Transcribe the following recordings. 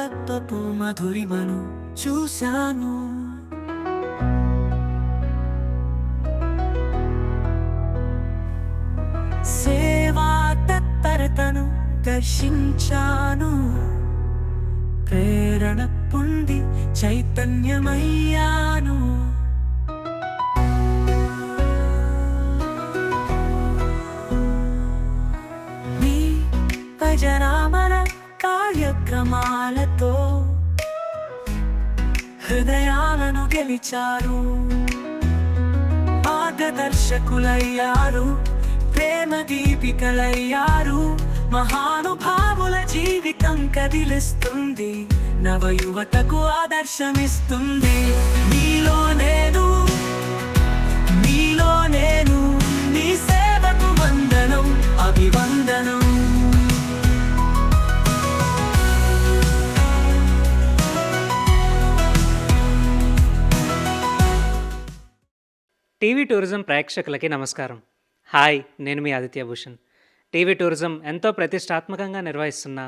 మానవత్వపు మధురిమను చూశాను. సేవా తత్పరతను దర్శించాను. ప్రేరణ పొంది చైతన్యమయ్యాను. మీ భజనామన కార్యక్రమాలతో హృదయాలను గెలిచారు. మార్గదర్శకులయ్యారు, ప్రేమ దీపికలయ్యారు. మహానుభావుల జీవితం కదిలిస్తుంది, నవయువతకు ఆదర్శమిస్తుంది. నీలో నేను, నీలో నేను, నీ సేవకు వందనం, అభివందనం. టీవీ టూరిజం ప్రేక్షకులకి నమస్కారం. హాయ్, నేను మీ ఆదిత్య భూషణ్. టీవీ టూరిజం ఎంతో ప్రతిష్టాత్మకంగా నిర్వహిస్తున్న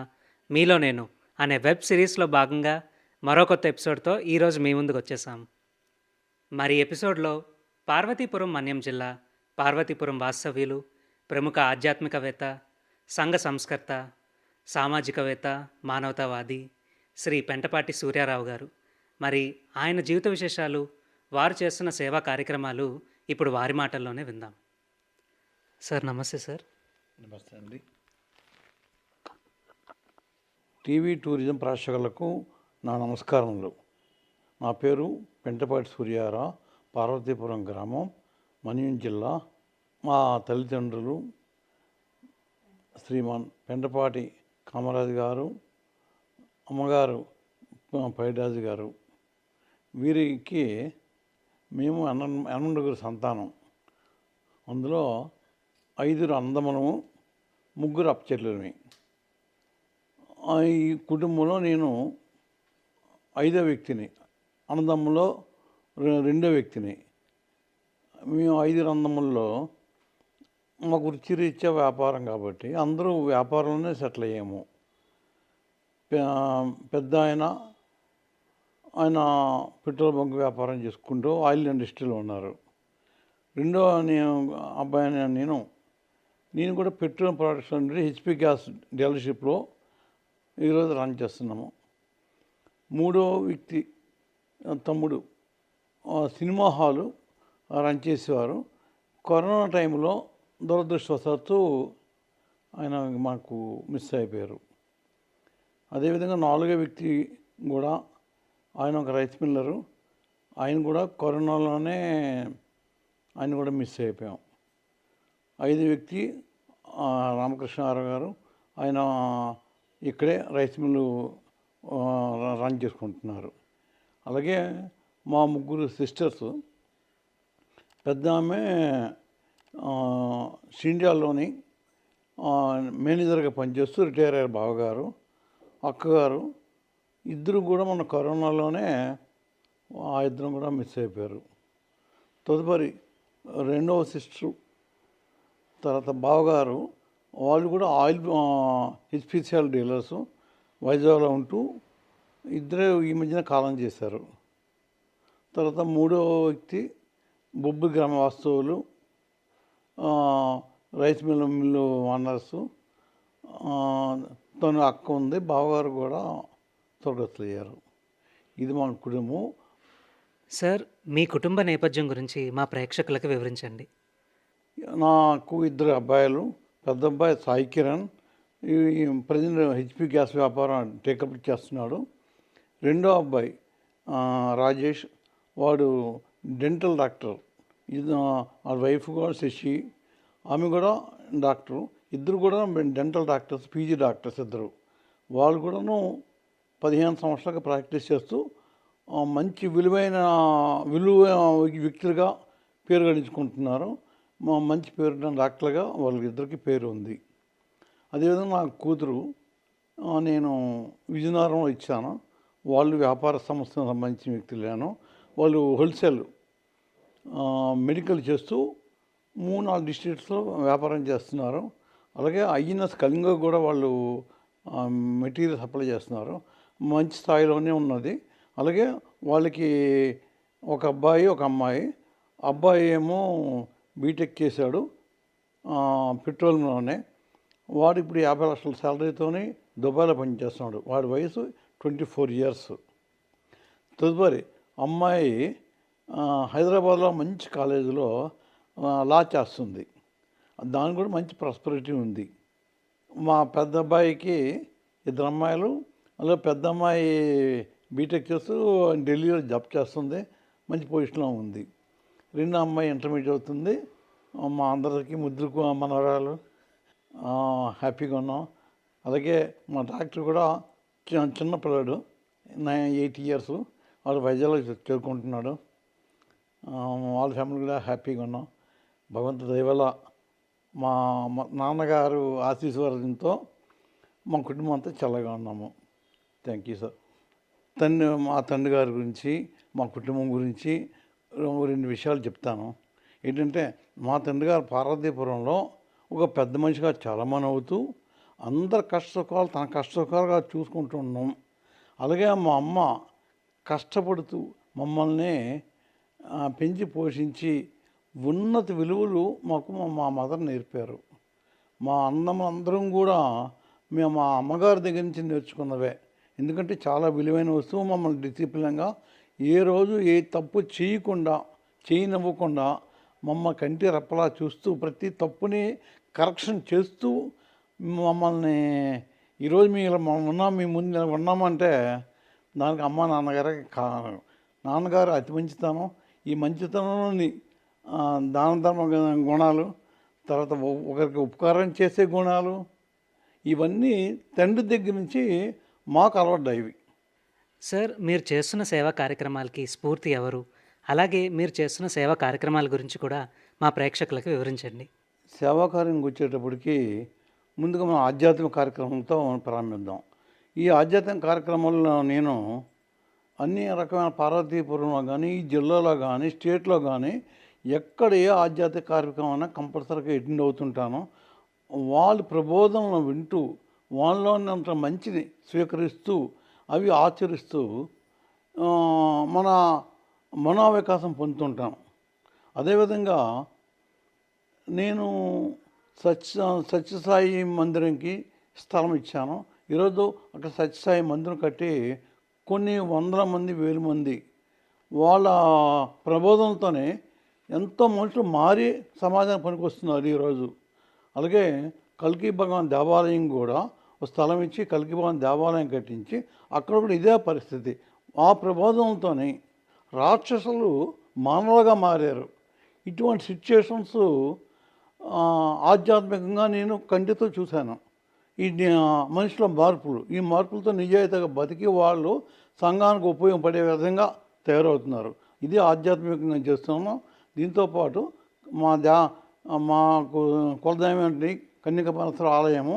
మీలో నేను అనే వెబ్ సిరీస్లో భాగంగా మరో కొత్త ఎపిసోడ్తో ఈరోజు మీ ముందుకు వచ్చేసాం. మరి ఎపిసోడ్లో పార్వతీపురం మన్యం జిల్లా పార్వతీపురం వాస్తవ్యులు, ప్రముఖ ఆధ్యాత్మికవేత్త, సంఘ సంస్కర్త, సామాజికవేత్త, మానవతావాది శ్రీ పెంటపాటి సూర్యారావు గారు. మరి ఆయన జీవిత విశేషాలు, వారు చేస్తున్న సేవా కార్యక్రమాలు ఇప్పుడు వారి మాటల్లోనే విందాం. సార్ నమస్తే. సార్ నమస్తే అండి. టీవీ టూరిజం ప్రేక్షకులకు నా నమస్కారములు. నా పేరు పెంటపాటి సూర్యారావు, పార్వతీపురం గ్రామం, మన్యం జిల్లా. మా తల్లిదండ్రులు శ్రీమాన్ పెంటపాటి కామరాజు గారు, అమ్మగారు పైరాజు గారు. వీరికి మేము 12 సంతానం. అందులో 5 అన్నదమ్ములము, 3 అప్పచెల్లెలమి. ఈ కుటుంబంలో నేను 5వ వ్యక్తిని, అన్నదమ్ములో 2వ వ్యక్తిని. మేము 5 అన్నదమ్ముల్లో మాకు వృత్తిరీత్యా వ్యాపారం కాబట్టి అందరూ వ్యాపారంలోనే సెటిల్ అయ్యాము. పెద్ద ఆయన పెట్రోల్ బంక్ వ్యాపారం చేసుకుంటూ ఆయిల్ ఇండస్ట్రీలో ఉన్నారు. రెండో అబ్బాయి నేను కూడా పెట్రోల్ ప్రొడక్ట్స్ నుండి హెచ్పి గ్యాస్ డీలర్షిప్లో ఈరోజు రన్ చేస్తున్నాము. మూడో వ్యక్తి తమ్ముడు సినిమా హాలు రన్ చేసేవారు. కరోనా టైంలో దురదృష్టవశాత్తు ఆయన మాకు మిస్ అయిపోయారు. అదేవిధంగా 4వ వ్యక్తి కూడా ఆయన ఒక రైస్ మిల్లరు. ఆయన కూడా కరోనాలోనే ఆయన కూడా మిస్ అయిపోయాం. 5వ వ్యక్తి రామకృష్ణారావు గారు. ఆయన ఇక్కడే రైస్ మిల్లు రన్ చేసుకుంటున్నారు. అలాగే మా 3 సిస్టర్స్. పెద్ద ఆమె సిండియాలోని మేనేజర్గా పనిచేస్తూ రిటైర్ అయ్యారు బావగారు. అక్కగారు ఇద్దరు కూడా మన కరోనాలోనే ఆ ఇద్దరు కూడా మిస్ అయిపోయారు. తదుపరి 2వ సిస్టరు, తర్వాత బావగారు, వాళ్ళు కూడా ఆయిల్ హెచ్పిసిఎల్ డీలర్సు వైజాగ్లో ఉంటూ ఇద్దరే ఈ మధ్యన కాలం చేశారు. తర్వాత 3వ వ్యక్తి బొబ్బు గ్రామ వాస్తవులు, రైస్ మిల్లు ఓనర్సు. తను అక్క ఉంది. బావగారు కూడా స్వర్గస్థులు అయ్యారు. ఇది మన కుటుంబం. సార్, మీ కుటుంబ నేపథ్యం గురించి మా ప్రేక్షకులకు వివరించండి. నాకు 2 అబ్బాయిలు. పెద్ద అబ్బాయి సాయి కిరణ్, ఈ ప్రజెంట్ హెచ్పి గ్యాస్ వ్యాపారం టేకప్ చేస్తున్నాడు. రెండో అబ్బాయి రాజేష్, వాడు డెంటల్ డాక్టర్. ఇది ఆ వైఫ్ కూడా శశి, ఆమె కూడా డాక్టరు. ఇద్దరు కూడా డెంటల్ డాక్టర్స్, పీజీ డాక్టర్స్ ఇద్దరు. వాళ్ళు కూడాను 15 సంవత్సరాలుగా ప్రాక్టీస్ చేస్తూ మంచి విలువ వ్యక్తులుగా పేరు గడించుకుంటున్నారు. మంచి పేరు డాక్టర్గా వాళ్ళిద్దరికి పేరు ఉంది. అదేవిధంగా నా కూతురు నేను విజయనగరంలో ఇచ్చాను. వాళ్ళు వ్యాపార సంస్థకు సంబంధించిన వ్యక్తులేను. వాళ్ళు హోల్సేల్ మెడికల్ చేస్తూ 3-4 డిస్ట్రిక్ట్స్లో వ్యాపారం చేస్తున్నారు. అలాగే ఐఎన్ఎస్ కళింగ కూడా వాళ్ళు మెటీరియల్ సప్లై చేస్తున్నారు. మంచి స్థాయిలోనే ఉన్నది. అలాగే వాళ్ళకి ఒక అబ్బాయి, ఒక అమ్మాయి. అబ్బాయి ఏమో బీటెక్ చేశాడు పెట్రోలియంలోనే. వాడు ఇప్పుడు 50 లక్షల శాలరీతోని దుబాయ్లో పనిచేస్తున్నాడు. వాడి వయసు 24 ఇయర్స్. తదుపరి అమ్మాయి హైదరాబాద్లో మంచి కాలేజీలో లా చేస్తుంది. దానికి కూడా మంచి ప్రాస్పరిటీ ఉంది. మా పెద్ద అబ్బాయికి 2 అమ్మాయిలు. అలాగే పెద్ద అమ్మాయి బీటెక్ చేస్తూ ఢిల్లీలో జాబ్ చేస్తుంది, మంచి పొజిషన్లో ఉంది. రెండో అమ్మాయి ఇంటర్మీడియట్ అవుతుంది. మా అందరికీ ముద్దుకు మనవరాలు, హ్యాపీగా ఉన్నాం. అలాగే మా డాక్టర్ కూడా చిన్న పిల్లాడు, 8 ఇయర్స్, వాడు వైజాగ్లో చేరుకుంటున్నాడు. వాళ్ళ ఫ్యామిలీ కూడా హ్యాపీగా ఉన్నాం. భగవంతుడి దయ వల్ల మా నాన్నగారు ఆశీర్వాదంతో మా కుటుంబం అంతా చల్లగా ఉన్నాము. Thank you sir. మా తండ్రి గారి గురించి, మా కుటుంబం గురించి 2 విషయాలు చెప్తాను. ఏంటంటే, మా తండ్రి గారు పార్వతీపురంలో ఒక పెద్ద మనిషిగా చాలామంది అవుతూ అందరు కష్టసుఖాలు తన కష్టసుఖాలుగా చూసుకుంటూ ఉన్నాం. అలాగే మా అమ్మ కష్టపడుతూ మమ్మల్ని పెంచి పోషించి ఉన్నత విలువలు మాకు మా మదర్ నేర్పారు. మా అందరం కూడా మేము మా అమ్మగారి దగ్గర నుంచి నేర్చుకున్నవే. ఎందుకంటే చాలా విలువైన వస్తువు. మమ్మల్ని డిసిప్లిన్గా ఏ రోజు ఏ తప్పు చేయనివ్వకుండా మమ్మల్ని కంటి రెప్పలా చూస్తూ ప్రతి తప్పుని కరెక్షన్ చేస్తూ మమ్మల్ని ఈరోజు మీ ముందు ఉన్నామంటే దానికి అమ్మ నాన్నగారికి కారణం. నాన్నగారు అతి మంచితనం, ఈ మంచితనంలోని దాన ధర్మ గుణాలు, తర్వాత ఒకరికి ఉపకారం చేసే గుణాలు, ఇవన్నీ తండ్రి దగ్గర నుంచి మాకు అలవాటయ్యేవి. సార్, మీరు చేస్తున్న సేవా కార్యక్రమాలకి స్ఫూర్తి ఎవరు? అలాగే మీరు చేస్తున్న సేవా కార్యక్రమాల గురించి కూడా మా ప్రేక్షకులకు వివరించండి. సేవాకార్యంకి వచ్చేటప్పటికి ముందుగా మనం ఆధ్యాత్మిక కార్యక్రమంతో ప్రారంభిద్దాం. ఈ ఆధ్యాత్మిక కార్యక్రమాల్లో నేను అన్ని రకమైన పార్వతీపురంలో కానీ, ఈ జిల్లాలో కానీ, స్టేట్లో కానీ ఎక్కడ ఏ ఆధ్యాత్మిక కార్యక్రమం అయినా కంపల్సరీగా అటెండ్ అవుతుంటాను. వాళ్ళు ప్రబోధనలు వింటూ వాళ్ళలోనంత మంచిని స్వీకరిస్తూ అవి ఆచరిస్తూ మన మనోవికాసం పొందుతుంటాం. అదేవిధంగా నేను సత్యసాయి మందిరంకి స్థలం ఇచ్చాను. ఈరోజు అక్కడ సత్యసాయి మందిరం కట్టి కొన్ని 100 మంది 1000 మంది వాళ్ళ ప్రబోధనలతోనే ఎంతో మనుషులు మారి సమాజానికి పనికొస్తున్నారు ఈరోజు. అలాగే కల్కి భగవాన్ దేవాలయం కూడా ఒక స్థలం ఇచ్చి కల్కి భగవాన్ దేవాలయం కట్టించి అక్కడ కూడా ఇదే పరిస్థితి. ఆ ప్రబోధనలతోనే రాక్షసులు మానవులుగా మారారు. ఇటువంటి సిచ్యుయేషన్స్ ఆధ్యాత్మికంగా నేను కంటితో చూశాను. ఈ మనిషిలో మార్పులు, ఈ మార్పులతో నిజాయితీగా బతికి వాళ్ళు సంఘానికి ఉపయోగపడే విధంగా తయారవుతున్నారు. ఇది ఆధ్యాత్మికంగా చేస్తున్నాము. దీంతోపాటు మాకు కులదైవం ఏంటి కన్యకాపరమేశ్వర ఆలయము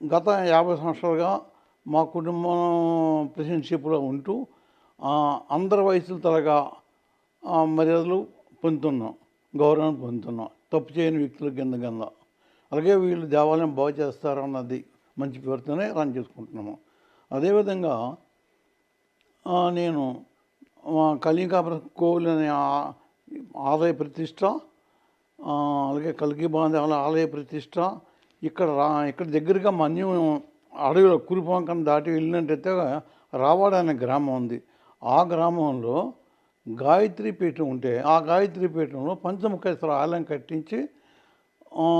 గత 50 సంవత్సరాలుగా మా కుటుంబం ప్రెసిడెన్షిప్లో ఉంటూ అందరి వయసుల తరగా మర్యాదలు పొందుతున్నాం, గౌరవం పొందుతున్నాం, తప్పు చేయని వ్యక్తుల కింద. అలాగే వీళ్ళు దేవాలయం బాగు చేస్తారు అన్నది మంచి పేరుతోనే రన్ చేసుకుంటున్నాము. అదేవిధంగా నేను కళింకాపుర కోవిల్ అనే ఆలయ ప్రతిష్ట, అలాగే కల్కి భగవాన్ ఆలయ ప్రతిష్ట ఇక్కడ దగ్గరగా మన్యం అడవిలో కురుపాంకం దాటి వెళ్ళినట్టయితే రావాడ అనే గ్రామం ఉంది. ఆ గ్రామంలో గాయత్రి పీఠం ఉంటే ఆ గాయత్రి పీఠంలో పంచముఖేశ్వర ఆలయం కట్టించి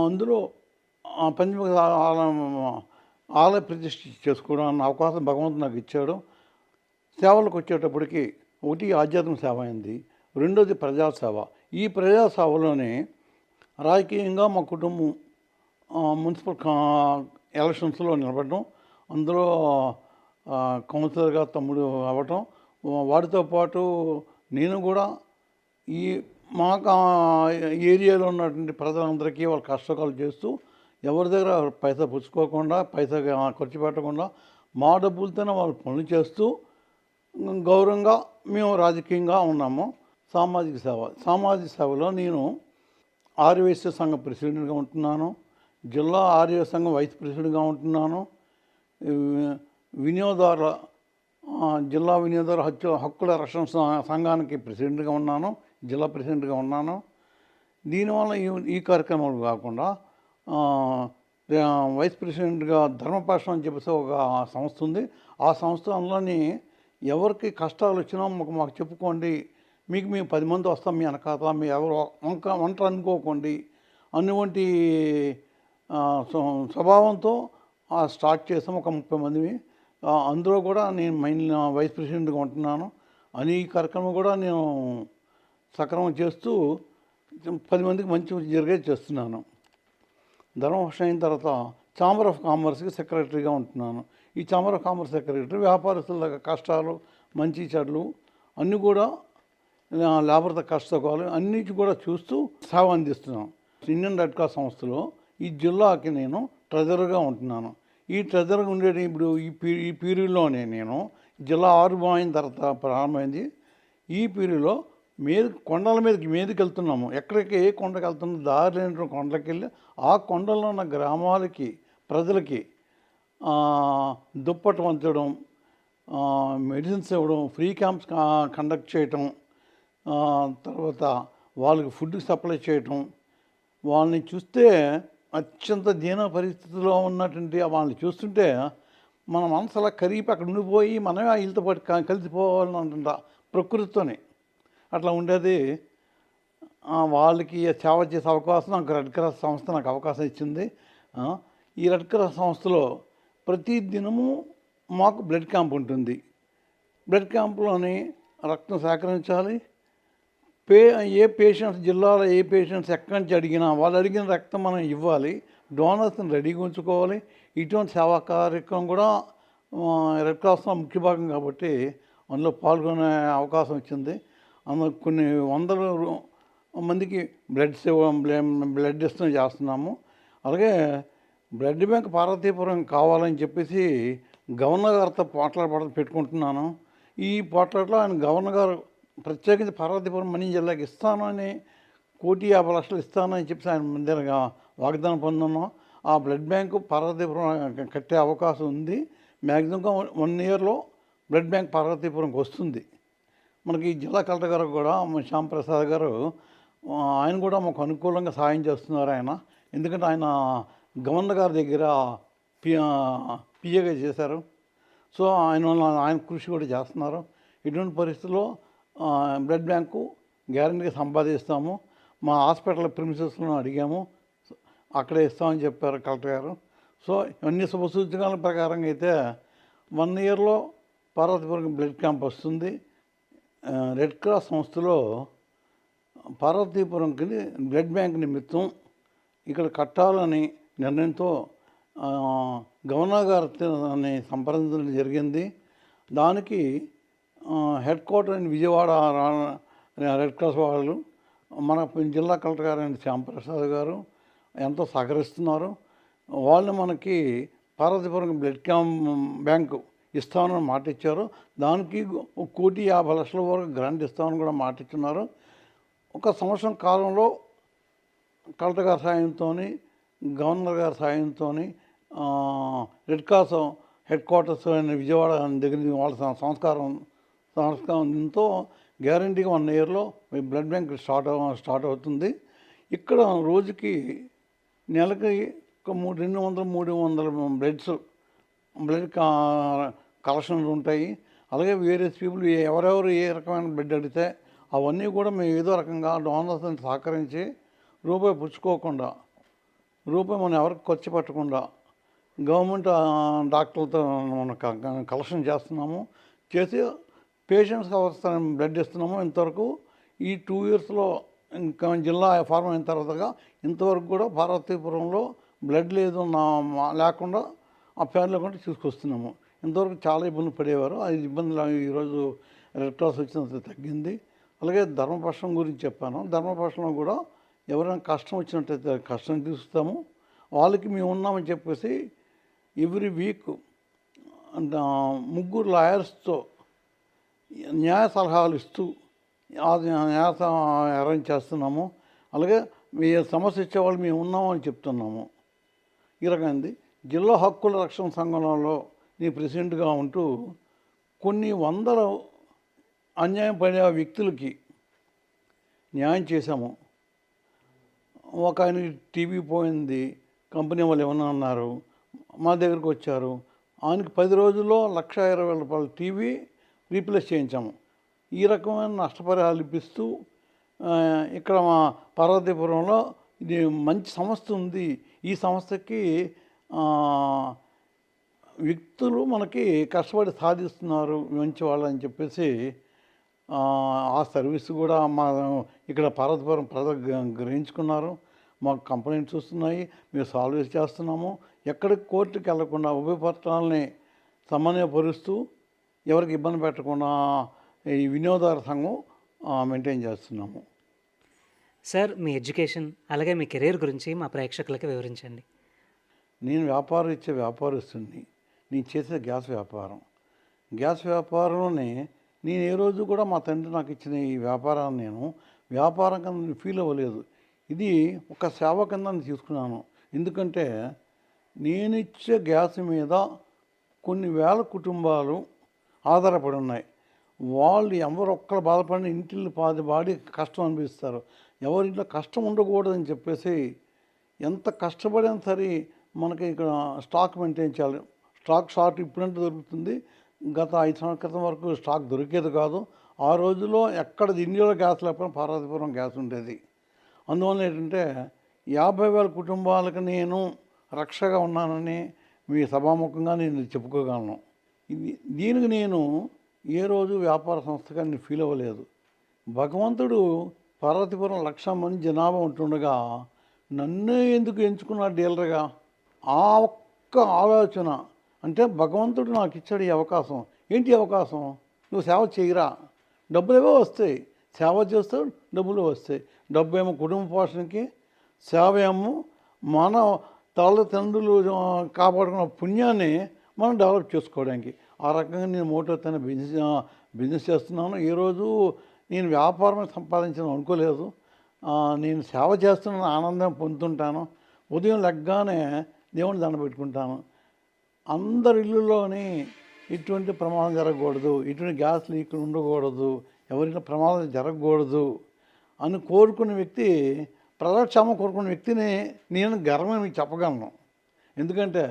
అందులో పంచముఖ ఆలయ ప్రతిష్ఠ చేసుకోవడం అన్న అవకాశం భగవంతుడు నాకు ఇచ్చాడు. సేవలకు వచ్చేటప్పటికి ఒకటి ఆధ్యాత్మిక సేవ అయింది, రెండోది ప్రజాసేవ. ఈ ప్రజాసేవలోనే రాజకీయంగా మా కుటుంబం మున్సిపల్ ఎలక్షన్స్లో నిలబడడం, అందులో కౌన్సిలర్గా తమ్ముడు అవ్వటం, వాటితో పాటు నేను కూడా ఈ మా ఏరియాలో ఉన్నటువంటి ప్రజలందరికీ వాళ్ళ కష్టకాలు చేస్తూ ఎవరి దగ్గర పైసా పుచ్చుకోకుండా పైసా ఖర్చు పెట్టకుండా మా డబ్బులతోనే వాళ్ళు పనులు చేస్తూ గౌరవంగా మేము రాజకీయంగా ఉన్నాము. సామాజిక సేవలో నేను ఆర్యవైశ్య సంఘం ప్రెసిడెంట్గా ఉంటున్నాను, జిల్లా ఆర్య సంఘం వైస్ ప్రెసిడెంట్గా ఉంటున్నాను, వినియోగదారుల జిల్లా వినియోగదారుల హక్కుల రక్షణ సంఘానికి ప్రెసిడెంట్గా ఉన్నాను, జిల్లా ప్రెసిడెంట్గా ఉన్నాను. దీనివల్ల ఈ కార్యక్రమాలు కాకుండా వైస్ ప్రెసిడెంట్గా ధర్మపాషం అని చెప్పేసి ఒక సంస్థ ఉంది. ఆ సంస్థలోని ఎవరికి కష్టాలు వచ్చినా మాకు చెప్పుకోండి, మీకు మేము 10 మంది వస్తాం మీ వెనకాల, మీ ఎవరు ఒంటరి అనుకోకండి అటువంటి స్వభావంతో స్టార్ట్ చేసాం. ఒక 30 మందిని, అందులో కూడా నేను వైస్ ప్రెసిడెంట్గా ఉంటున్నాను. అని ఈ కార్యక్రమం కూడా నేను సక్రమం చేస్తూ 10 మందికి మంచి జరిగేది చేస్తున్నాను. ధర్మభూషణ్ అయిన తర్వాత ఛాంబర్ ఆఫ్ కామర్స్కి సెక్రటరీగా ఉంటున్నాను. ఈ ఛాంబర్ ఆఫ్ కామర్స్ సెక్రటరీ వ్యాపారస్తుల కష్టాలు, మంచి చెడ్లు అన్నీ కూడా, లేబర్తో కష్టసుఖాలు అన్నిటి కూడా చూస్తూ సేవ అందిస్తున్నాను. ఇండియన్ రెడ్ క్రాస్ సంస్థలో ఈ జిల్లాకి నేను ట్రెజరర్గా ఉంటున్నాను. ఈ ట్రెజరర్గా ఉండేది ఇప్పుడు ఈ పీరియడ్లోనే నేను జిల్లా ఆవిర్భావం తర్వాత ప్రారంభమైంది. ఈ పీరియడ్లో కొండల మీదకి వెళ్తున్నాము. ఎక్కడికి ఏ కొండకి వెళ్తున్నాం, దారి లేని కొండలకి వెళ్ళి ఆ కొండల్లో ఉన్న గ్రామాలకి ప్రజలకి దుప్పటి వంచడం, మెడిసిన్స్ ఇవ్వడం, ఫ్రీ క్యాంప్స్ కండక్ట్ చేయటం, తర్వాత వాళ్ళకి ఫుడ్ సప్లై చేయటం. వాళ్ళని చూస్తే అత్యంత దీన పరిస్థితిలో ఉన్నటువంటి వాళ్ళని చూస్తుంటే మన మనసు అలా కరిగిపోయి అక్కడ ఉండిపోయి మనమే ఆ ఇళ్ళతో పాటు కలిసిపోవాలని అంటుంటా ప్రకృతితోనే. అట్లా ఉండేది. వాళ్ళకి సేవ చేసే అవకాశం నాకు రెడ్ క్రాస్ సంస్థ నాకు అవకాశం ఇచ్చింది. ఈ రెడ్ క్రాస్ సంస్థలో ప్రతి దినము మాకు బ్లడ్ క్యాంప్ ఉంటుంది. బ్లడ్ క్యాంప్లోని రక్తం సేకరించాలి. ఏ పేషెంట్స్ జిల్లాలో ఏ పేషెంట్స్ ఎక్కడి నుంచి అడిగినా వాళ్ళు అడిగిన రక్తం మనం ఇవ్వాలి. డోనర్స్ని రెడీగా ఉంచుకోవాలి. ఇటువంటి సేవా కార్యక్రమం కూడా రెడ్ క్రాస్లో ముఖ్య భాగం కాబట్టి అందులో పాల్గొనే అవకాశం వచ్చింది. అందులో కొన్ని వందల మందికి బ్లడ్ ఇస్తూ చేస్తున్నాము. అలాగే బ్లడ్ బ్యాంక్ పార్వతీపురం కావాలని చెప్పేసి గవర్నర్ గారితో పెట్టుకుంటున్నాను. ఈ పోట్లాట్లో ఆయన గవర్నర్ గారు ప్రత్యేకించి పార్వతీపురం మన్యం జిల్లాకి ఇస్తాను అని 1,50,00,000 ఇస్తాను అని చెప్పి ఆయన ముందరగా వాగ్దానం పొందున్నాం. ఆ బ్లడ్ బ్యాంకు పార్వతీపురం కట్టే అవకాశం ఉంది. మ్యాక్సిమంగా 1 ఇయర్లో బ్లడ్ బ్యాంక్ పార్వతీపురంకి వస్తుంది. మనకి జిల్లా కలెక్టర్ గారు కూడా శ్యాంప్రసాద్ గారు ఆయన కూడా మాకు అనుకూలంగా సాయం చేస్తున్నారు. ఆయన ఎందుకంటే ఆయన గవర్నర్ గారి దగ్గర పిఏగా చేశారు. సో ఆయన కృషి కూడా చేస్తున్నారు. ఇటువంటి పరిస్థితుల్లో బ్లడ్ బ్యాంకు గ్యారంటీగా సంపాదిస్తాము. మా హాస్పిటల్ ప్రిమిసెస్లో అడిగాము, అక్కడే ఇస్తామని చెప్పారు కలెక్టర్ గారు. సో ఇవన్నీ శుభసూచనల ప్రకారంగా అయితే 1 ఇయర్లో పార్వతీపురం బ్లడ్ క్యాంప్ వస్తుంది. రెడ్ క్రాస్ సంస్థలో పార్వతీపురంకి బ్లడ్ బ్యాంక్ నిమిత్తం ఇక్కడ కట్టాలని నిర్ణయంతో గవర్నర్ గారిని సంప్రదించడం జరిగింది. దానికి హెడ్ క్వార్టర్ అయిన విజయవాడ రెడ్ క్రాస్ వాళ్ళు మన జిల్లా కలెక్టర్ గారు అయిన శ్యాంప్రసాద్ గారు ఎంతో సహకరిస్తున్నారు. వాళ్ళు మనకి పార్వతీపురం బ్లడ్ బ్యాంకు ఇస్తామని మాట ఇచ్చారు. దానికి 1,50,00,000 వరకు గ్రాంట్ ఇస్తామని కూడా మాట ఇస్తున్నారు. 1 సంవత్సరం కాలంలో కలెక్టర్ గారి సాయంతో, గవర్నర్ గారి సాయంతో, రెడ్ క్రాస్ హెడ్ క్వార్టర్స్ అయిన విజయవాడ దగ్గర వాళ్ళ సంస్కారంతో గ్యారంటీగా 1 ఇయర్లో బ్లడ్ బ్యాంక్ స్టార్ట్ అవుతుంది. ఇక్కడ రోజుకి నెలకి 200-300 బ్లడ్ కలెక్షన్లు ఉంటాయి. అలాగే వేరియస్ పీపుల్ ఎవరెవరు ఏ రకమైన బ్లడ్ అడిగితే అవన్నీ కూడా మేము ఏదో రకంగా డోనర్స్ని సహకరించి రూపాయి పుచ్చుకోకుండా, రూపాయి మనం ఎవరికి ఖర్చు పెట్టకుండా గవర్నమెంట్ డాక్టర్లతో మనం కలెక్షన్ చేస్తున్నాము. చేసి పేషెంట్స్కి అవసరం బ్లడ్ ఇస్తున్నాము. ఇంతవరకు ఈ 2 ఇయర్స్లో ఇంకా జిల్లా ఫార్మ్ అయిన తర్వాతగా ఇంతవరకు కూడా పార్వతీపురంలో బ్లడ్ లేదు లేకుండా ఆ ఫ్యాన్ లేకుండా తీసుకొస్తున్నాము. ఇంతవరకు చాలా ఇబ్బందులు పడేవారు. ఆ ఇబ్బందులు ఈరోజు రెడ్ క్రాస్ వచ్చినంత తగ్గింది. అలాగే ధర్మపక్షం గురించి చెప్పాను. ధర్మపక్షంలో కూడా ఎవరైనా కష్టం వచ్చినట్టయితే కష్టం తీసుకుస్తాము. వాళ్ళకి మేము ఉన్నామని చెప్పేసి ఎవ్రీ వీక్ 3 లాయర్స్తో న్యాయ సలహాలు ఇస్తూ న్యాయ అరేంజ్ చేస్తున్నాము. అలాగే మీ సమస్య ఇచ్చేవాళ్ళు మేము ఉన్నామని చెప్తున్నాము. ఈ రకమైనది జిల్లా హక్కుల రక్షణ సంఘంలో నేను ప్రెసిడెంట్గా ఉంటూ కొన్ని వందల అన్యాయం పడే వ్యక్తులకి న్యాయం చేశాము. ఒక ఆయన టీవీ పోయింది, కంపెనీ వాళ్ళు ఏమన్నా అన్నారు, మా దగ్గరకు వచ్చారు. ఆయనకి 10 రోజుల్లో 1,20,000 రూపాయల టీవీ రీప్లేస్ చేయించాము. ఈ రకమైన నష్టపరిహారాలు ఇప్పిస్తూ ఇక్కడ మా పార్వతీపురంలో ఇది మంచి సంస్థ ఉంది, ఈ సంస్థకి వ్యక్తులు మనకి కష్టపడి సాధిస్తున్నారు మంచి వాళ్ళు అని చెప్పేసి ఆ సర్వీస్ కూడా మా ఇక్కడ పార్వతీపురం ప్రజలు గ్రహించుకున్నారు. మాకు కంప్లైంట్స్ వస్తున్నాయి, మేము సాల్వ్ చేస్తున్నాము. ఎక్కడికి కోర్టుకి వెళ్లకుండా ఉభయ పత్రాలని సమన్వయపరుస్తూ ఎవరికి ఇబ్బంది పెట్టకుండా ఈ వినియోగదారు సంఘం మెయింటైన్ చేస్తున్నాము. సార్, మీ ఎడ్యుకేషన్ అలాగే మీ కెరీర్ గురించి మా ప్రేక్షకులకి వివరించండి. నేను వ్యాపారం ఇచ్చే వ్యాపారస్తుని. నేను చేసే గ్యాస్ వ్యాపారం. గ్యాస్ వ్యాపారంలోనే నేను ఏ రోజు కూడా మా తండ్రి నాకు ఇచ్చిన ఈ వ్యాపారాన్ని నేను వ్యాపారం కింద ఫీల్ అవ్వలేదు. ఇది ఒక సేవ కింద తీసుకున్నాను. ఎందుకంటే నేను ఇచ్చే గ్యాస్ మీద కొన్ని వేల కుటుంబాలు ఆధారపడి ఉన్నాయి. వాళ్ళు ఎవరు ఒక్కరు బాధపడిన ఇంటిల్ని పాడి కష్టం అనిపిస్తారు. ఎవరింట్లో కష్టం ఉండకూడదని చెప్పేసి ఎంత కష్టపడినా సరే మనకి ఇక్కడ స్టాక్ మెయింటైన్ చేయాలి. స్టాక్ షార్ట్ ఇప్పుడంటే దొరుకుతుంది, గత 5 సంవత్సరాల క్రితం వరకు స్టాక్ దొరికేది కాదు. ఆ రోజుల్లో ఎక్కడ ఇండియాలో గ్యాస్ లేకపోయినా పార్వతీపురం గ్యాస్ ఉండేది. అందువల్ల ఏంటంటే 50,000 కుటుంబాలకు నేను రక్షగా ఉన్నానని మీ సభాముఖంగా నేను చెప్పుకోగలను. దీనికి నేను ఏ రోజు వ్యాపార సంస్థగా నేను ఫీల్ అవ్వలేదు. భగవంతుడు పార్వతీపురం 1,00,000 మంది జనాభా ఉంటుండగా నన్నే ఎందుకు ఎంచుకున్నాడు డీలర్గా? ఆ ఒక్క ఆలోచన, అంటే భగవంతుడు నాకు ఇచ్చాడు ఈ అవకాశం. ఏంటి అవకాశం? నువ్వు సేవ చేయరా, డబ్బులేవో వస్తాయి. సేవ చేస్తావు, డబ్బులు వస్తాయి. డబ్బు ఏమో కుటుంబ పోషణకి, సేవ ఏమో మన తల్లిదండ్రులు కాపాడుకున్న పుణ్యాన్ని మనం డెవలప్ చేసుకోవడానికి. ఆ రకంగా నేను మోటోతోనే బిజినెస్ చేస్తున్నాను. ఈరోజు నేను వ్యాపారం సంపాదించాను అనుకోలేదు. నేను సేవ చేస్తున్న ఆనందం పొందుతుంటాను. ఉదయం లెగ్గానే దేవుని దండ పెట్టుకుంటాను. అందరి ఇళ్ళలోని ఇటువంటి ప్రమాదం జరగకూడదు, ఇటువంటి గ్యాస్ లీక్ ఉండకూడదు, ఎవరిలో ప్రమాదం జరగకూడదు అని కోరుకునే వ్యక్తి, ప్రజాక్షేమం కోరుకునే వ్యక్తిని నేను గర్వంగా మీకు చెప్పగలను. ఎందుకంటే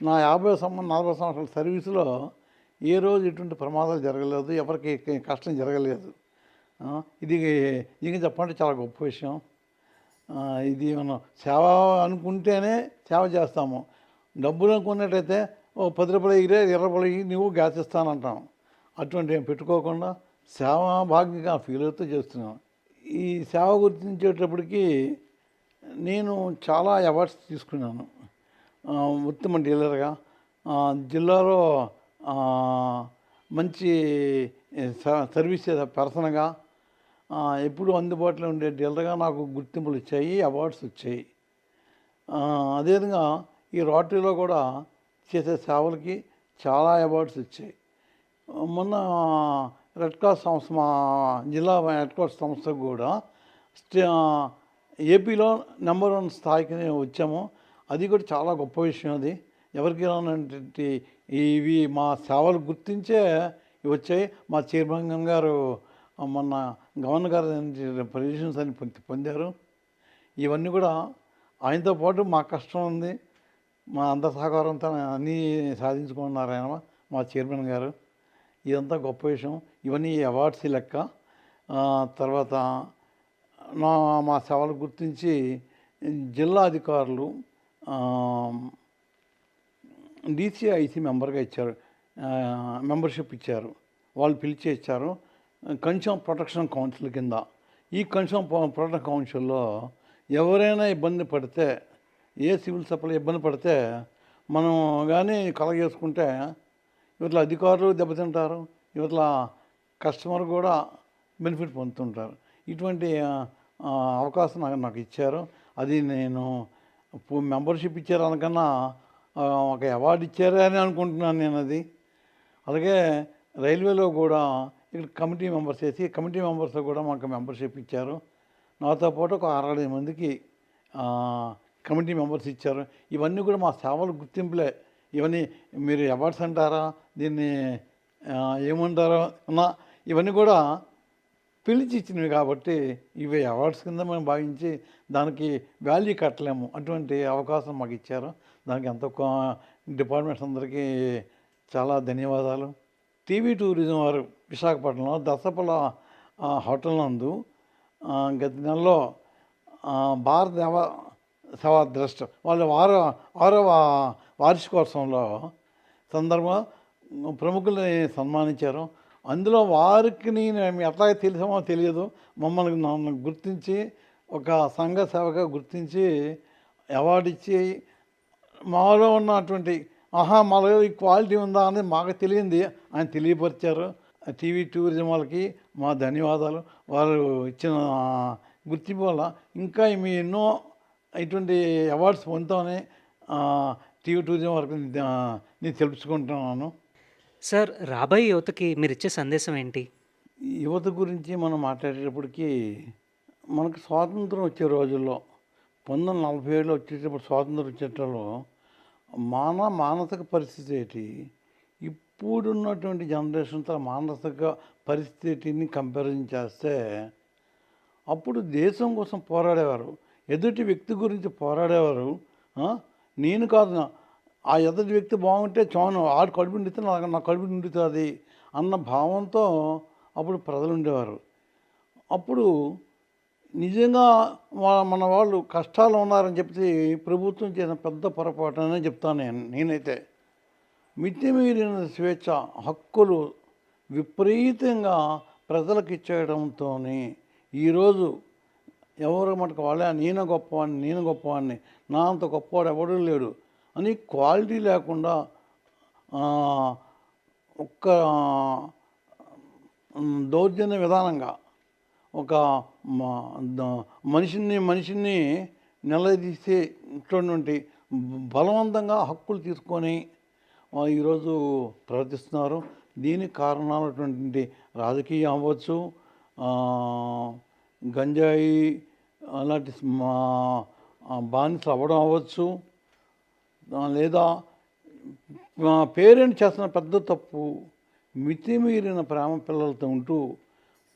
నా 40 సంవత్సరాల సర్వీసులో ఏ రోజు ఇటువంటి ప్రమాదాలు జరగలేదు, ఎవరికి కష్టం జరగలేదు. ఇది ఇంకా చెప్పాలంటే చాలా గొప్ప విషయం. ఇది మనం సేవ అనుకుంటేనే సేవ చేస్తాము. డబ్బులు అనుకున్నట్టయితే 10 రూపాయలు ఎగిరే 20 రూపాయలు నువ్వు గ్యాస్ ఇస్తానంటాం. అటువంటి ఏం పెట్టుకోకుండా సేవా భాగ్యంగా ఫీల్ అవుతూ చేస్తున్నాను. ఈ సేవ గుర్తించేటప్పటికి నేను చాలా అవార్డ్స్ తీసుకున్నాను. ఉత్తమ డీలర్గా, జిల్లాలో మంచి సర్వీస్ పర్సన్గా, ఎప్పుడు అందుబాటులో ఉండే డీలర్గా నాకు గుర్తింపులు వచ్చాయి, అవార్డ్స్ వచ్చాయి. అదేవిధంగా ఈ రోటరీలో కూడా చేసే సేవలకి చాలా అవార్డ్స్ వచ్చాయి. మొన్న రెడ్ క్రాస్ సంస్థ, మా జిల్లా రెడ్ క్రాస్ సంస్థకు కూడా ఏపీలో నెంబర్ 1 స్థాయికి వచ్చాము. అది కూడా చాలా గొప్ప విషయం. అది ఎవరికి రానంటే ఇవి మా సేవలు గుర్తించే వచ్చాయి. మా చైర్మన్ గారు మొన్న గవర్నర్ గారు పొజిషన్స్ అని పొందారు. ఇవన్నీ కూడా ఆయనతో పాటు మా కష్టం ఉంది, మా అంత సహకారంతో అన్నీ సాధించుకున్నారు ఆయన, మా చైర్మన్ గారు. ఇదంతా గొప్ప విషయం. ఇవన్నీ అవార్డ్స్ లెక్క. తర్వాత మా సేవలు గుర్తించి జిల్లా అధికారులు DCIC మెంబర్గా ఇచ్చారు, మెంబర్షిప్ ఇచ్చారు. వాళ్ళు పిలిచి ఇచ్చారు కన్స్యూమర్ ప్రొటెక్షన్ కౌన్సిల్ కింద. ఈ కన్స్యూమర్ ప్రొటెక్షన్ కౌన్సిల్లో ఎవరైనా ఇబ్బంది పడితే, ఏ సివిల్ సప్లై ఇబ్బంది పడితే మనం కానీ కలగజేసుకుంటే ఇవట్ల అధికారులు దెబ్బతింటారు, ఇవట్ల కస్టమర్ కూడా బెనిఫిట్ పొందుతుంటారు. ఇటువంటి అవకాశం నాకు ఇచ్చారు. అది నేను మెంబర్షిప్ ఇచ్చారు అనకన్నా ఒక అవార్డు ఇచ్చారే అని అనుకుంటున్నాను నేను. అది అలాగే రైల్వేలో కూడా ఇక్కడ కమిటీ మెంబర్స్ వేసి, కమిటీ మెంబర్స్ కూడా మాకు మెంబర్షిప్ ఇచ్చారు. నాతో పాటు ఒక 60 మందికి కమిటీ మెంబర్స్ ఇచ్చారు. ఇవన్నీ కూడా మా సేవలు గుర్తింపులే. ఇవన్నీ మీరు అవార్డ్స్ అంటారా, దీన్ని ఏమంటారో అన్నా, ఇవన్నీ కూడా పిలిచి ఇచ్చినవి కాబట్టి ఇవి అవార్డ్స్ కింద మేము భావించి దానికి వాల్యూ కట్టలేము. అటువంటి అవకాశం మాకు ఇచ్చారు. దానికి ఎంతో డిపార్ట్మెంట్స్ అందరికీ చాలా ధన్యవాదాలు. టీవీ టూరిజం వారు విశాఖపట్నంలో దసపల హోటల్ నందు గత నెలలో భారత సేవా ట్రస్ట్ వాళ్ళ 6వ వార్షికోత్సవంలో సందర్భంగా ప్రముఖుల్ని సన్మానించారు. అందులో వారికి మేము ఎట్లాగే తెలిసామో తెలియదు, మమ్మల్ని నన్ను గుర్తించి ఒక సంఘ సేవగా గుర్తించి అవార్డు ఇచ్చి మాలో ఉన్నటువంటి మాలో ఈ క్వాలిటీ ఉందా అనేది మాకు తెలియంది ఆయన తెలియపరిచారు. టీవీ టూరిజం వాళ్ళకి మా ధన్యవాదాలు. వారు ఇచ్చిన గుర్తింపు వల్ల ఇంకా మేము ఎన్నో ఇటువంటి అవార్డ్స్ పొందుతామని టీవీ టూరిజం వరకు నేను తెలుసుకుంటున్నాను. సార్, రాబోయే యువతకి మీరు ఇచ్చే సందేశం ఏంటి? యువత గురించి మనం మాట్లాడేటప్పటికి మనకు స్వాతంత్రం వచ్చే రోజుల్లో 1947లో వచ్చేటప్పుడు స్వాతంత్రం వచ్చేటప్పుడు మానసిక పరిస్థితి ఏంటి, ఇప్పుడున్నటువంటి జనరేషన్తో మానసిక పరిస్థితిని కంపారిజన్ చేస్తే అప్పుడు దేశం కోసం పోరాడేవారు, ఎదుటి వ్యక్తి గురించి పోరాడేవారు. నేను కాదు, ఆ ఎదుటి వ్యక్తి బాగుంటే చాను, ఆడు కడుపు నిండితే నా కడుపు నిండుతుంది అన్న భావంతో అప్పుడు ప్రజలు ఉండేవారు. అప్పుడు నిజంగా మన వాళ్ళు కష్టాలు ఉన్నారని చెప్పి ప్రభుత్వం చేసిన పెద్ద పొరపాటు అనే చెప్తాను నేనైతే. మితిమీరిన స్వేచ్ఛ హక్కులు విపరీతంగా ప్రజలకు ఇచ్చేయడంతో ఈరోజు ఎవరు మటుకు వాళ్ళే నేను గొప్పవాడిని నా అంత గొప్పవాడు ఎవడూ లేడు అని క్వాలిటీ లేకుండా ఒక్క దౌర్జన్య విధానంగా ఒక మనిషిని నిలదీసేటువంటి బలవంతంగా హక్కులు తీసుకొని ఈరోజు ప్రవర్తిస్తున్నారు. దీనికి కారణాలటువంటి రాజకీయం అవ్వచ్చు, గంజాయి అలాంటి బానిసలు అవ్వడం అవ్వచ్చు, లేదా పేరెంట్ చేస్తున్న పెద్ద తప్పు మితిమీరిన ప్రేమ పిల్లలతో ఉంటూ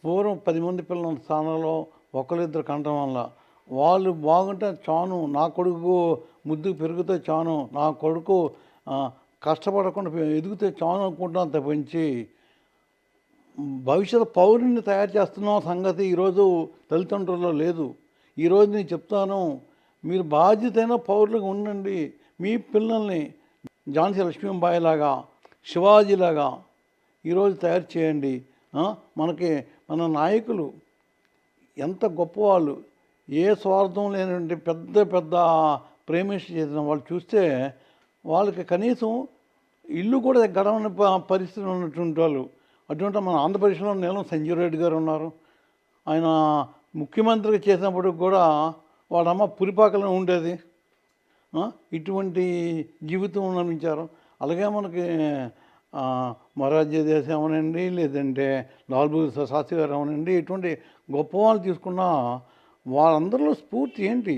పూర్వం 10 మంది పిల్లల స్థానంలో ఒకరిద్దరు కంటం వల్ల వాళ్ళు బాగుంటే చాను, నా కొడుకు ముద్దుకు పెరిగితే చాను, నా కొడుకు కష్టపడకుండా ఎదిగితే చాను అనుకుంటున్నాను తప్పించి భవిష్యత్ పౌరుని తయారు చేస్తున్నాం సంగతి ఈరోజు తల్లిదండ్రుల్లో లేదు. ఈరోజు నేను చెప్తాను, మీరు బాధ్యతైన పౌరులుగా ఉండండి. మీ పిల్లల్ని ఝాన్సీ లక్ష్మీబాయి లాగా, శివాజీలాగా ఈరోజు తయారు చేయండి. మన నాయకులు ఎంత గొప్పవాళ్ళు, ఏ స్వార్థం లేనటువంటి పెద్ద ప్రేమిష్టి చేసిన వాళ్ళు చూస్తే వాళ్ళకి కనీసం ఇల్లు కూడా గడవని పరిస్థితి ఉన్నటువంటి వాళ్ళు. అటువంటి మన ఆంధ్రప్రదేశ్లో నీలం సంజీవ్ రెడ్డి గారు ఉన్నారు. ఆయన ముఖ్యమంత్రిగా చేసినప్పుడు కూడా వాళ్ళమ్మ పురిపాకలో ఉండేది. ఇటువంటి జీవితం నమ్మించారు. అలాగే మనకి మొరార్జీ దేశాయ్ అవనండి, లేదంటే లాల్ బహదూర్ శాస్త్రి గారు అవనండి, ఇటువంటి గొప్ప వాళ్ళు తీసుకున్నా వాళ్ళందరిలో స్ఫూర్తి ఏంటి,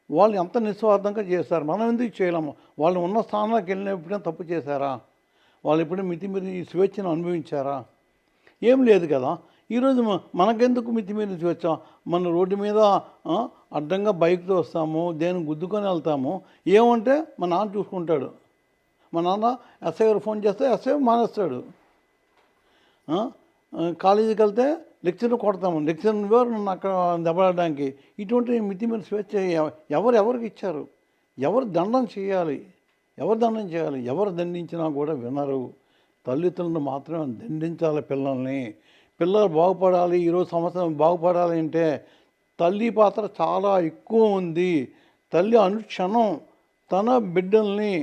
వాళ్ళు ఎంత నిస్వార్థంగా చేశారు, మనం ఎందుకు చేయలేము? వాళ్ళు ఉన్న స్థానాలకు వెళ్ళినప్పుడే తప్పు చేశారా? వాళ్ళు ఎప్పుడూ మితిమీరి ఈ స్వేచ్ఛను అనుభవించారా? ఏం లేదు కదా. ఈరోజు మనకెందుకు మితిమీరి స్వేచ్ఛ? మన రోడ్డు మీద అడ్డంగా బైక్తో వస్తాము, దేని గుద్దుకొని వెళ్తాము, ఏమంటే మా నాన్న చూసుకుంటాడు. మా నాన్న ఎస్ఐ గారు ఫోన్ చేస్తే ఎస్ఐ మానేస్తాడు. కాలేజీకి వెళ్తే లెక్చర్ని కొడతాము, లెక్చర్ నన్ను అక్కడ దెబ్బలాడడానికి. ఇటువంటి మితిమీరి స్వేచ్ఛ ఎవరికి ఇచ్చారు? ఎవరు దండం చేయాలి? ఎవరు దండించినా కూడా వినరు. తల్లిదండ్రులు మాత్రమే దండించాలి పిల్లలు బాగుపడాలి. ఈరోజు సంవత్సరం బాగుపడాలి అంటే తల్లి పాత్ర చాలా ఎక్కువ ఉంది. తల్లి అనుక్షణం తన బిడ్డల్ని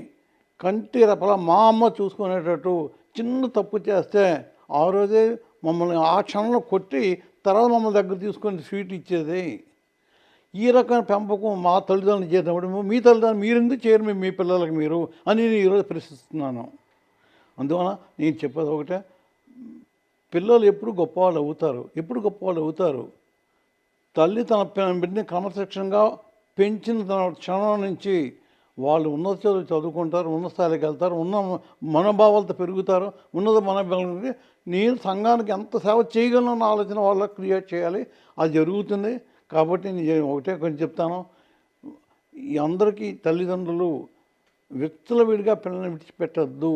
కంటి రెపలా మా అమ్మ చూసుకునేటట్టు, చిన్న తప్పు చేస్తే ఆ రోజే మమ్మల్ని ఆ క్షణంలో కొట్టి తర్వాత మమ్మల్ని దగ్గర తీసుకొని స్వీట్ ఇచ్చేది. ఈ రకమైన పెంపకం మా తల్లిదండ్రులు చేసినప్పుడు మీ తల్లిదండ్రులు మీరు ఎందుకు చేయరు మీ పిల్లలకి మీరు అని నేను ఈరోజు ప్రశ్నిస్తున్నాను. అందువల్ల నేను చెప్పేది ఒకటే, పిల్లలు ఎప్పుడు గొప్పవాళ్ళు అవుతారు. తల్లి తన బిడ్డని క్రమశిక్షణగా పెంచిన తన క్షణం నుంచి వాళ్ళు ఉన్నత చదువు చదువుకుంటారు, ఉన్నత స్థాయికి వెళ్తారు, ఉన్న మనోభావాలతో పెరుగుతారు, ఉన్నత మనోభావాలకి నేను సంఘానికి ఎంత సేవ చేయగలను అన్న ఆలోచన వాళ్ళకి క్రియేట్ చేయాలి. అది జరుగుతుంది. కాబట్టి నేను ఒకటే కొంచెం చెప్తాను, ఈ అందరికీ తల్లిదండ్రులు విచ్చలవిడిగా పిల్లల్ని విడిచిపెట్టద్దు.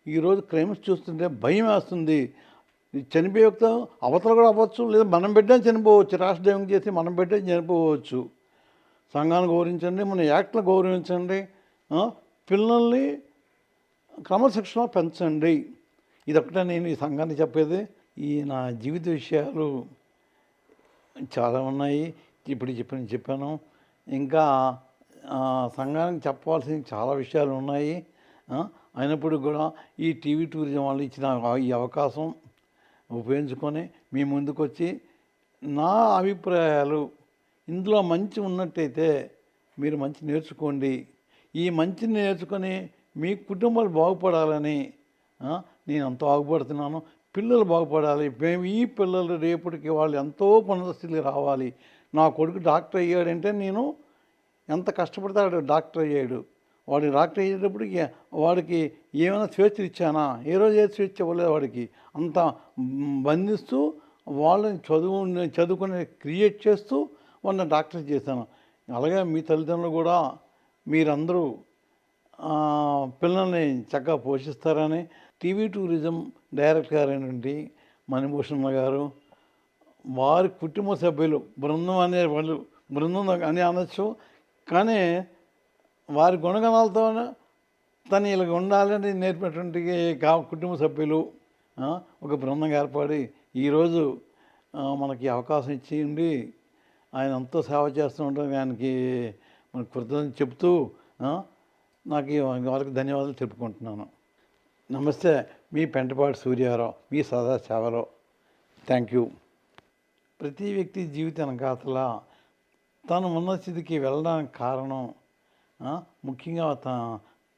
ఈరోజు క్రైమ్స్ చూస్తుంటే భయం వేస్తుంది. చనిపోయే వ్యక్తి అవతల కూడా అవ్వచ్చు, లేదా మనం బిడ్డని చనిపోవచ్చు, రాష్ట్ర దైవం చేసి మనం బిడ్డని చనిపోవచ్చు. సంఘాన్ని గౌరవించండి, మన యాక్ట్ని గౌరవించండి, పిల్లల్ని క్రమశిక్షణ పెంచండి. ఇదొక్కటే నేను ఈ సంఘాన్ని చెప్పేది. ఈ నా జీవిత విషయాలు చాలా ఉన్నాయి, ఇప్పుడు చెప్పాను. ఇంకా సంఘానికి చెప్పాల్సిన చాలా విషయాలు ఉన్నాయి. అయినప్పుడు కూడా ఈ టీవీ టూరిజం వాళ్ళు ఇచ్చిన ఈ అవకాశం ఉపయోగించుకొని మీ ముందుకు వచ్చి నా అభిప్రాయాలు ఇందులో మంచి ఉన్నట్టయితే మీరు మంచి నేర్చుకోండి. ఈ మంచిని నేర్చుకొని మీ కుటుంబాలు బాగుపడాలని నేను ఎంతో బాగుపడుతున్నాను. పిల్లలు బాగుపడాలి. మేము ఈ పిల్లలు రేపటికి వాళ్ళు ఎంతో ఉన్నత స్థితికి రావాలి. నా కొడుకు డాక్టర్ అయ్యాడంటే నేను ఎంత కష్టపడతాడు డాక్టర్ అయ్యాడు. వాడు డాక్టర్ అయ్యేటప్పటికి వాడికి ఏమైనా స్వేచ్ఛ ఇచ్చానా? ఏ రోజు ఏ స్వేచ్ఛ ఇవ్వలేదు వాడికి. అంత బంధిస్తూ వాళ్ళని చదువుకుని క్రియేట్ చేస్తూ వాళ్ళని డాక్టర్ చేశాను. అలాగే మీ తల్లిదండ్రులు కూడా మీరందరూ పిల్లల్ని చక్కగా పోషిస్తారని టీవీ టూరిజం డైరెక్టర్ గారైనటువంటి మణిభూషణ గారు, వారి కుటుంబ సభ్యులు, బృందం అనే వాళ్ళు బృందం అని అనొచ్చు, కానీ వారి గుణగణాలతో తను ఇలాగ ఉండాలని నేర్పినటువంటి కుటుంబ సభ్యులు ఒక బృందంగా ఏర్పడి ఈరోజు మనకి అవకాశం ఇచ్చింది. ఆయన ఎంతో సేవ చేస్తూ ఉంటారు. ఆయనకి మన కృతజ్ఞతలు చెప్తూ నాకు వారికి ధన్యవాదాలు చెప్పుకుంటున్నాను. నమస్తే, మీ పెంటపాటి సూర్యారావు, మీ సదా సేవలో. Thank you. ప్రతి వ్యక్తి జీవిత వెనకాతల తను ఉన్న స్థితికి వెళ్ళడానికి కారణం ముఖ్యంగా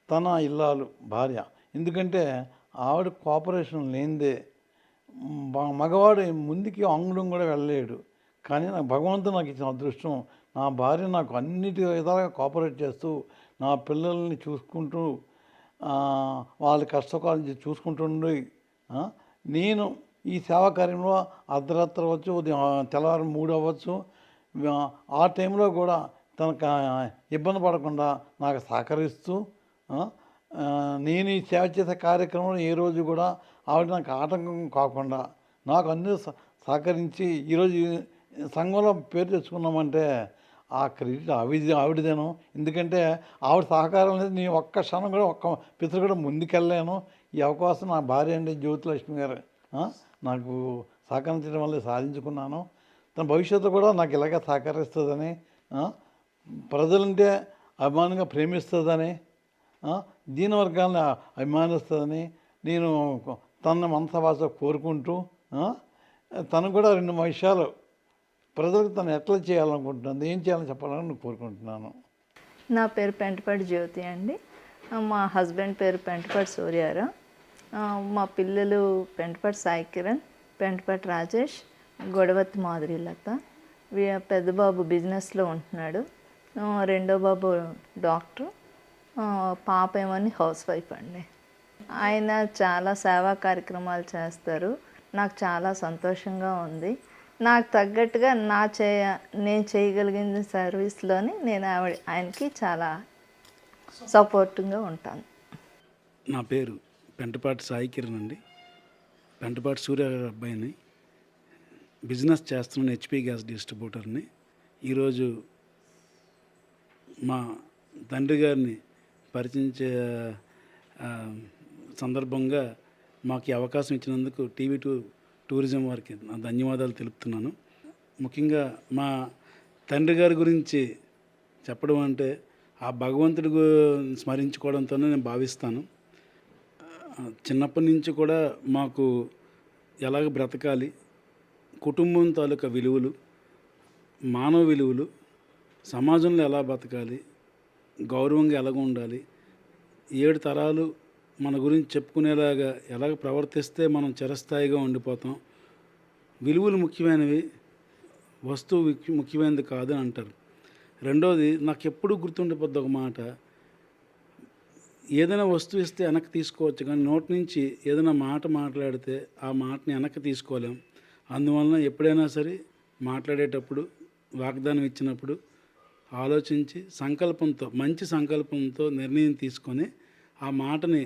తన ఇల్లాలు భార్య. ఎందుకంటే ఆవిడ కోఆపరేషన్ లేనిదే మగవాడు ముందుకి అంగుళం కూడా వెళ్ళలేడు. కానీ నాకు భగవంతుడు నాకు ఇచ్చిన అదృష్టం, నా భార్య నాకు అన్నిటి విధాలుగా కోఆపరేట్ చేస్తూ నా పిల్లల్ని చూసుకుంటూ వాళ్ళ కష్టకాలం చూసుకుంటుండి నేను ఈ సేవా కార్యంలో అర్ధరాత్రి అవ్వచ్చు, ఉదయం తెల్లవారు 3 అవ్వచ్చు, ఆ టైంలో కూడా తనకు ఇబ్బంది పడకుండా నాకు సహకరిస్తూ నేను ఈ సేవ చేసే కార్యక్రమంలో ఏ రోజు కూడా ఆవిడ నాకు ఆటంకం కాకుండా నాకు అన్నీ సహకరించి ఈరోజు సంఘంలో పేరు తెచ్చుకున్నామంటే ఆ క్రెడిట్ ఆవిడదేను. ఎందుకంటే ఆవిడ సహకారం లేదు, నేను ఒక్క క్షణం కూడా ఒక్క పితృ కూడా ముందుకెళ్ళాను. ఈ అవకాశం నా భార్య అండి జ్యోతిలక్ష్మి గారు నాకు సహకరించడం వల్ల సాధించుకున్నాను. తన భవిష్యత్తు కూడా నాకు ఇలాగే సహకరిస్తుందని, ప్రజలంటే అభిమానంగా ప్రేమిస్తుందని, దీని వర్గాన్ని అభిమానిస్తుందని నేను తన మనసభాష కోరుకుంటూ తను కూడా 2 విషయాలు ప్రజలకు తను ఎట్లా చేయాలనుకుంటున్నాను, ఏం చేయాలని చెప్పాలని కోరుకుంటున్నాను. నా పేరు పెంటపాటి జ్యోతి అండి. మా హస్బెండ్ పేరు పెంటపాటి సూర్యారావు. మా పిల్లలు పెంటపాటి సాయి కిరణ్, పెంటపాటి రాజేష్, గొడవత్తి మాధురిలత. పెద్ద బాబు బిజినెస్లో ఉంటున్నాడు, రెండో బాబు డాక్టర్, పాప ఏమని హౌస్ వైఫ్ అండి. ఆయన చాలా సేవా కార్యక్రమాలు చేస్తారు. నాకు చాలా సంతోషంగా ఉంది. నాకు తగ్గట్టుగా నేను చేయగలిగిన సర్వీస్లోని నేను ఆయనకి చాలా సపోర్టింగ్గా ఉంటాను. నా పేరు పెంటపాటి సాయి కిరణ్ అండి. పెంటపాటి సూర్య అబ్బాయిని, బిజినెస్ చేస్తున్నాను, హెచ్పి గ్యాస్ డిస్ట్రిబ్యూటర్ని. ఈరోజు మా తండ్రి గారిని పరిచయించే సందర్భంగా మాకు ఈ అవకాశం ఇచ్చినందుకు టీవీ టూరిజం వారికి నా ధన్యవాదాలు తెలుపుతున్నాను. ముఖ్యంగా మా తండ్రి గారి గురించి చెప్పడం అంటే ఆ భగవంతుడి స్మరించుకోవడంతోనే నేను భావిస్తాను. చిన్నప్పటి నుంచి కూడా మాకు ఎలాగ బ్రతకాలి, కుటుంబం తాలూకా విలువలు, మానవ విలువలు, సమాజంలో ఎలా బతకాలి, గౌరవంగా ఎలాగ ఉండాలి, 7 తరాలు మన గురించి చెప్పుకునేలాగా ఎలాగ ప్రవర్తిస్తే మనం చిరస్థాయిగా ఉండిపోతాం, విలువలు ముఖ్యమైనవి, వస్తువు ముఖ్యమైనది కాదు అని అంటారు. రెండోది నాకు ఎప్పుడూ గుర్తుండిపోద్ది ఒక మాట, ఏదైనా వస్తువు ఇస్తే వెనక్కి తీసుకోవచ్చు, కానీ నోటి నుంచి ఏదైనా మాట మాట్లాడితే ఆ మాటని వెనక్కి తీసుకోలేం. అందువలన ఎప్పుడైనా సరే మాట్లాడేటప్పుడు, వాగ్దానం ఇచ్చినప్పుడు ఆలోచించి సంకల్పంతో, మంచి సంకల్పంతో నిర్ణయం తీసుకొని ఆ మాటని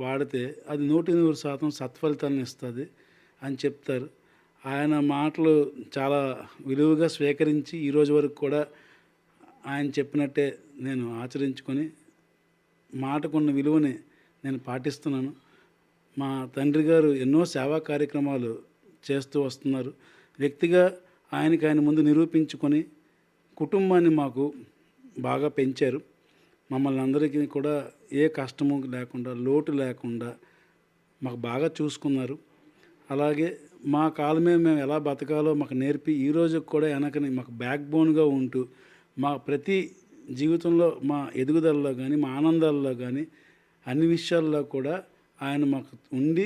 వాడితే అది 100% సత్ఫలితాన్ని ఇస్తుంది అని చెప్తారు. ఆయన మాటలు చాలా విలువగా స్వీకరించి ఈరోజు వరకు కూడా ఆయన చెప్పినట్టే నేను ఆచరించుకొని మాటకున్న విలువని నేను పాటిస్తున్నాను. మా తండ్రి గారు ఎన్నో సేవా కార్యక్రమాలు చేస్తూ వస్తున్నారు. వ్యక్తిగా ఆయన ముందు నిరూపించుకొని కుటుంబాన్ని మాకు బాగా పెంచారు. మమ్మల్ని అందరికీ కూడా ఏ కష్టము లేకుండా, లోటు లేకుండా మాకు బాగా చూసుకున్నారు. అలాగే మా కాలమే మేము ఎలా బతకాలో మాకు నేర్పి ఈరోజు కూడా వెనకని మాకు బ్యాక్ బోన్గా ఉంటూ మా ప్రతి జీవితంలో మా ఎదుగుదలలో కానీ, మా ఆనందాల్లో కానీ, అన్ని విషయాల్లో కూడా ఆయన మాకు ఉండి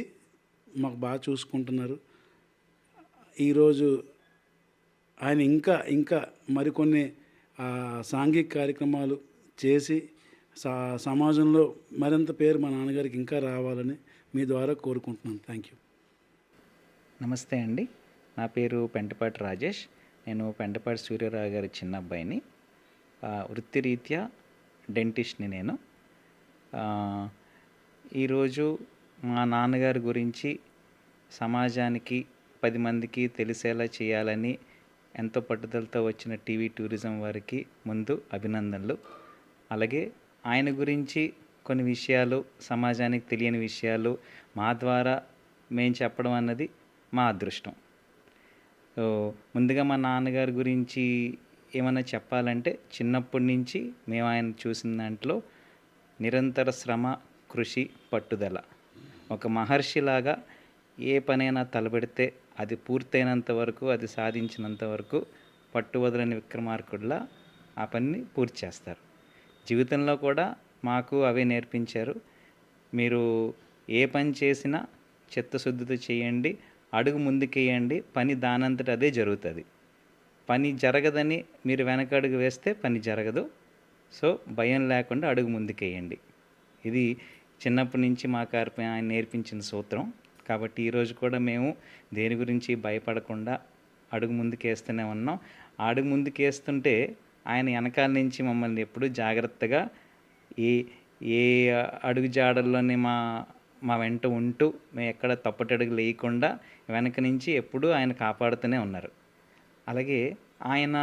మాకు బాగా చూసుకుంటున్నారు. ఈరోజు ఆయన ఇంకా మరికొన్ని సాంఘిక కార్యక్రమాలు చేసి సమాజంలో మరింత పేరు మా నాన్నగారికి ఇంకా రావాలని మీ ద్వారా కోరుకుంటున్నాను. Thank you. నమస్తే అండి, నా పేరు పెంటపాటి రాజేష్. నేను పెంటపాటి సూర్యరావు గారి చిన్న అబ్బాయిని. వృత్తిరీత్యా డెంటిస్ట్ని నేను. ఈరోజు మా నాన్నగారి గురించి సమాజానికి 10 మందికి తెలిసేలా చేయాలని ఎంతో పట్టుదలతో వచ్చిన టీవీ టూరిజం వారికి ముందు అభినందనలు. అలాగే ఆయన గురించి కొన్ని విషయాలు, సమాజానికి తెలియని విషయాలు మా ద్వారా మేము చెప్పడం అన్నది మా అదృష్టం. సో ముందుగా మా నాన్నగారి గురించి ఏమైనా చెప్పాలంటే, చిన్నప్పటి నుంచి మేము ఆయన చూసిన దాంట్లో నిరంతర శ్రమ, కృషి, పట్టుదల. ఒక మహర్షిలాగా ఏ పనైనా తలపెడితే అది పూర్తయినంత వరకు, అది సాధించినంత వరకు పట్టువదలని విక్రమార్కుడిలా ఆ పనిని పూర్తి చేస్తారు. జీవితంలో కూడా మాకు అవే నేర్పించారు. మీరు ఏ పని చేసినా చిత్తశుద్ధితో చేయండి, అడుగు ముందుకేయండి, పని దానంతట అదే జరుగుతుంది. పని జరగదని మీరు వెనకడుగు వేస్తే పని జరగదు. సో భయం లేకుండా అడుగు ముందుకేయండి. ఇది చిన్నప్పటి నుంచి మాకు ఆయన నేర్పించిన సూత్రం. కాబట్టి ఈరోజు కూడా మేము దేని గురించి భయపడకుండా అడుగు ముందుకేస్తూనే ఉన్నాం. ఆ అడుగు ముందుకేస్తుంటే ఆయన వెనకాల నుంచి మమ్మల్ని ఎప్పుడు జాగ్రత్తగా ఏ అడుగు జాడల్లోనే మా వెంట ఉంటూ మేము ఎక్కడ తప్పటడుగు లేకుండా వెనక నుంచి ఎప్పుడూ ఆయన కాపాడుతూనే ఉన్నారు. అలాగే ఆయన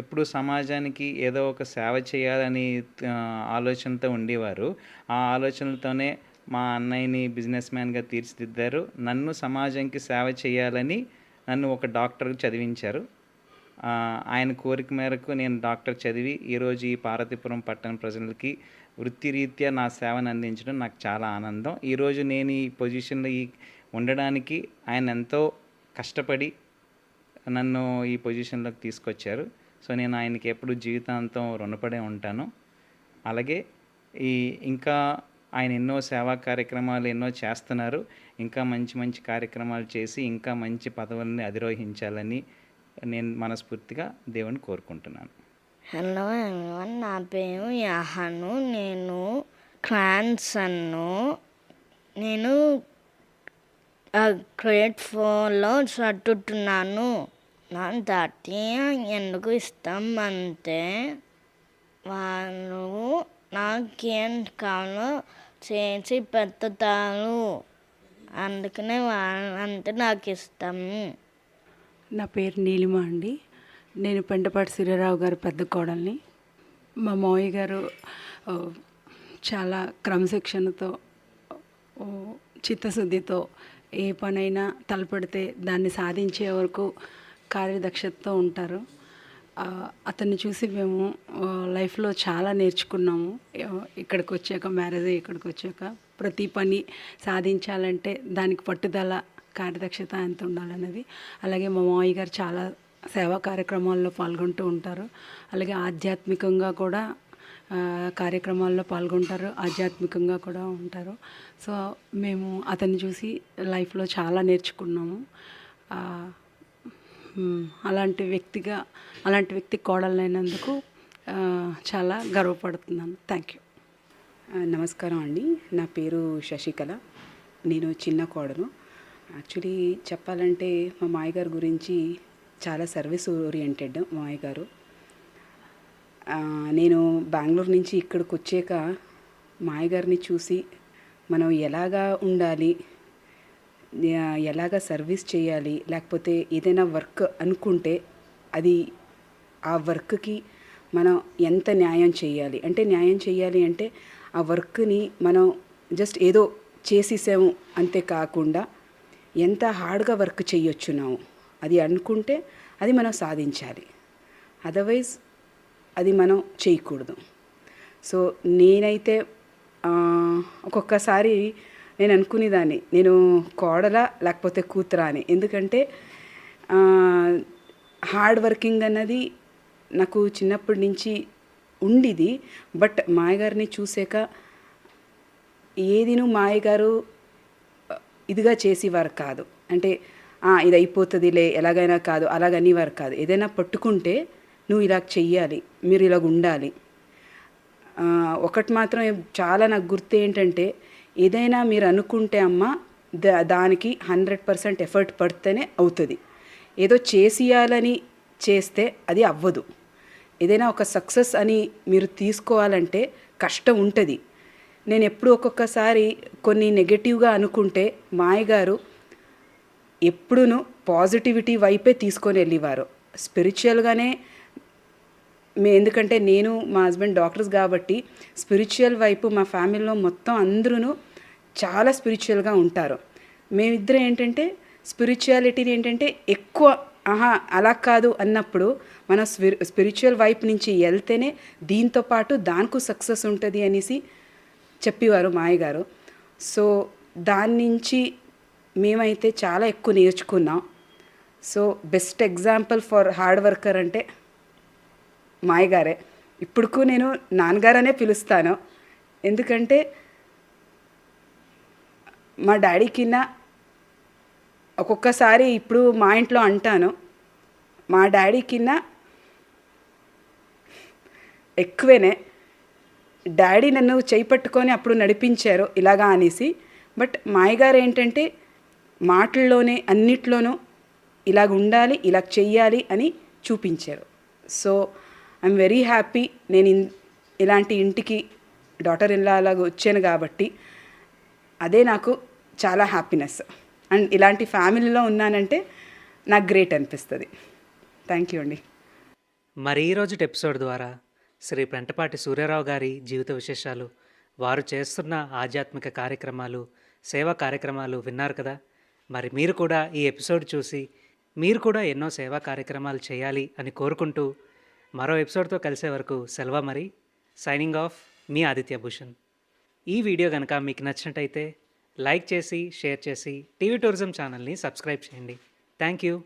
ఎప్పుడు సమాజానికి ఏదో ఒక సేవ చేయాలని ఆలోచనతో ఉండేవారు. ఆ ఆలోచనలతోనే మా అన్నయ్యని బిజినెస్ మ్యాన్గా తీర్చిదిద్దారు. నన్ను సమాజానికి సేవ చేయాలని నన్ను ఒక డాక్టర్కి చదివించారు. ఆయన కోరిక మేరకు నేను డాక్టర్ చదివి ఈరోజు ఈ పార్వతీపురం పట్టణ ప్రజలకి వృత్తిరీత్యా నా సేవను అందించడం నాకు చాలా ఆనందం. ఈరోజు నేను ఈ పొజిషన్లో ఉండడానికి ఆయన ఎంతో కష్టపడి నన్ను ఈ పొజిషన్లోకి తీసుకొచ్చారు. సో నేను ఆయనకి ఎప్పుడు జీవితాంతం రుణపడే ఉంటాను. అలాగే ఇంకా ఆయన ఎన్నో సేవా కార్యక్రమాలు ఎన్నో చేస్తున్నారు. ఇంకా మంచి మంచి కార్యక్రమాలు చేసి ఇంకా మంచి పదవుల్ని అధిరోహించాలని నేను మనస్ఫూర్తిగా దేవుని కోరుకుంటున్నాను. హలో ఎవరివన్, నా పేరు యాహను. నేను క్లాన్సన్ను. నేను గ్రేడ్ 4లో చదువుతున్నాను. నా తాతయ్య ఎందుకు ఇష్టం అంటే వాళ్ళు నాకేం కావాలో చేసి పెడతారు, అందుకనే వాళ్ళంటే నాకు ఇష్టం. నా పేరు నీలిమ అండి. నేను పెంటపాటి సూర్యరావు గారు పెద్ద కోడల్ని. మా మావయ్య గారు చాలా క్రమశిక్షణతో, చిత్తశుద్ధితో ఏ పనైనా తలపెడితే దాన్ని సాధించే వరకు కార్యదక్షతతో ఉంటారు. అతన్ని చూసి మేము లైఫ్లో చాలా నేర్చుకున్నాము. ఇక్కడికి వచ్చాక, మ్యారేజ్ అయ్యి ఇక్కడికి వచ్చాక ప్రతి పని సాధించాలంటే దానికి పట్టుదల, కార్యదక్షత ఎంత ఉండాలన్నది. అలాగే మా మావయ్య గారు చాలా సేవా కార్యక్రమాల్లో పాల్గొంటూ ఉంటారు. అలాగే ఆధ్యాత్మికంగా కూడా కార్యక్రమాల్లో పాల్గొంటారు, ఆధ్యాత్మికంగా కూడా ఉంటారు. సో మేము అతన్ని చూసి లైఫ్లో చాలా నేర్చుకున్నాము. అలాంటి వ్యక్తి కోడలైనందుకు చాలా గర్వపడుతున్నాను. Thank you. నమస్కారం అండి. నా పేరు శశికళ. నేను చిన్న కోడలు. యాక్చువల్లీ చెప్పాలంటే మా మామయ్యగారి గురించి చాలా సర్వీస్ ఓరియంటెడ్ మా మామయ్యగారు. నేను బెంగళూరు నుంచి ఇక్కడికి వచ్చాక మామయ్యగారిని చూసి మనం ఎలాగా ఉండాలి, ఎలాగ సర్వీస్ చేయాలి, లేకపోతే ఏదైనా వర్క్ అనుకుంటే అది ఆ వర్క్కి మనం ఎంత న్యాయం చేయాలి అంటే ఆ వర్క్ని మనం జస్ట్ ఏదో చేసేసాము అంతే కాకుండా ఎంత హార్డ్గా వర్క్ చేయొచ్చున్నాము అది అనుకుంటే అది మనం సాధించాలి. అదర్వైజ్ అది మనం చేయకూడదు. సో నేనైతే ఒక్కొక్కసారి నేను అనుకునేదాన్ని, నేను కోడలా లేకపోతే కూతురా అని. ఎందుకంటే హార్డ్ వర్కింగ్ అన్నది నాకు చిన్నప్పటి నుంచి ఉండిది. బట్ మాయగారిని చూసాక ఏదిను మాయగారు ఇదిగా చేసేవారు కాదు. అంటే ఇది అయిపోతుందిలే ఎలాగైనా కాదు అలాగనేవారు కాదు. ఏదైనా పట్టుకుంటే నువ్వు ఇలా చెయ్యాలి, మీరు ఇలాగ ఉండాలి. ఒకటి మాత్రం చాలా నాకు గుర్తు ఏంటంటే, ఏదైనా మీరు అనుకుంటే అమ్మ దానికి 100% ఎఫర్ట్ పడితేనే అవుతుంది. ఏదో చేసేయాలని చేస్తే అది అవ్వదు. ఏదైనా ఒక సక్సెస్ అని మీరు తీసుకోవాలంటే కష్టం ఉంటుంది. నేను ఎప్పుడు ఒక్కొక్కసారి కొన్ని నెగటివ్గా అనుకుంటే మాయగారు ఎప్పుడూ పాజిటివిటీ వైపే తీసుకొని వెళ్ళేవారు. స్పిరిచువల్గానే ఎందుకంటే నేను మా హస్బెండ్ డాక్టర్స్ కాబట్టి స్పిరిచువల్ వైపు మా ఫ్యామిలీలో మొత్తం అందరూ చాలా స్పిరిచువల్గా ఉంటారు. మేమిద్దరం ఏంటంటే స్పిరిచువాలిటీని ఏంటంటే ఎక్కువ అలా కాదు అన్నప్పుడు మన స్పిరిచువల్ వైపు నుంచి వెళ్తేనే దీంతో పాటు దానికి సక్సెస్ ఉంటుంది అనేసి చెప్పేవారు మాయగారు. సో దాని నుంచి మేమైతే చాలా ఎక్కువ నేర్చుకున్నాం. So best example for hard worker అంటే మాయగారే. ఇప్పుడుకు నేను నాన్నగారనే పిలుస్తాను. ఎందుకంటే మా డాడీ కింద ఒక్కొక్కసారి ఇప్పుడు మా ఇంట్లో అంటాను, మా డాడీ కింద ఎక్కువనే డాడీ నన్ను చేపట్టుకొని అప్పుడు నడిపించారు ఇలాగా అనేసి. బట్ మాయగారు ఏంటంటే మాటల్లోనే అన్నిట్లోనూ ఇలాగ ఉండాలి, ఇలా చెయ్యాలి అని చూపించారు. సో ఐఎమ్ వెరీ హ్యాపీ నేను ఇలాంటి ఇంటికి డాటర్ ఇన్ లా అలాగ వచ్చాను కాబట్టి అదే నాకు చాలా హ్యాపీనెస్. అండ్ ఇలాంటి ఫ్యామిలీలో ఉన్నానంటే నాకు గ్రేట్ అనిపిస్తుంది. థ్యాంక్ యూ అండి. మరి ఈరోజు ఎపిసోడ్ ద్వారా శ్రీ పెంటపాటి సూర్యారావు గారి జీవిత విశేషాలు, వారు చేస్తున్న ఆధ్యాత్మిక కార్యక్రమాలు, సేవా కార్యక్రమాలు విన్నారు కదా. మరి మీరు కూడా ఈ ఎపిసోడ్ చూసి మీరు కూడా ఎన్నో సేవా కార్యక్రమాలు చేయాలి అని కోరుకుంటూ మరో ఎపిసోడ్తో కలిసే వరకు సెలవు. మరి సైనింగ్ ఆఫ్, మీ ఆదిత్య భూషణ్. ఈ వీడియో కనుక మీకు నచ్చినట్టయితే లైక్ చేసి షేర్ చేసి టీవీ టూరిజం ఛానల్ని సబ్స్క్రైబ్ చేయండి. Thank you.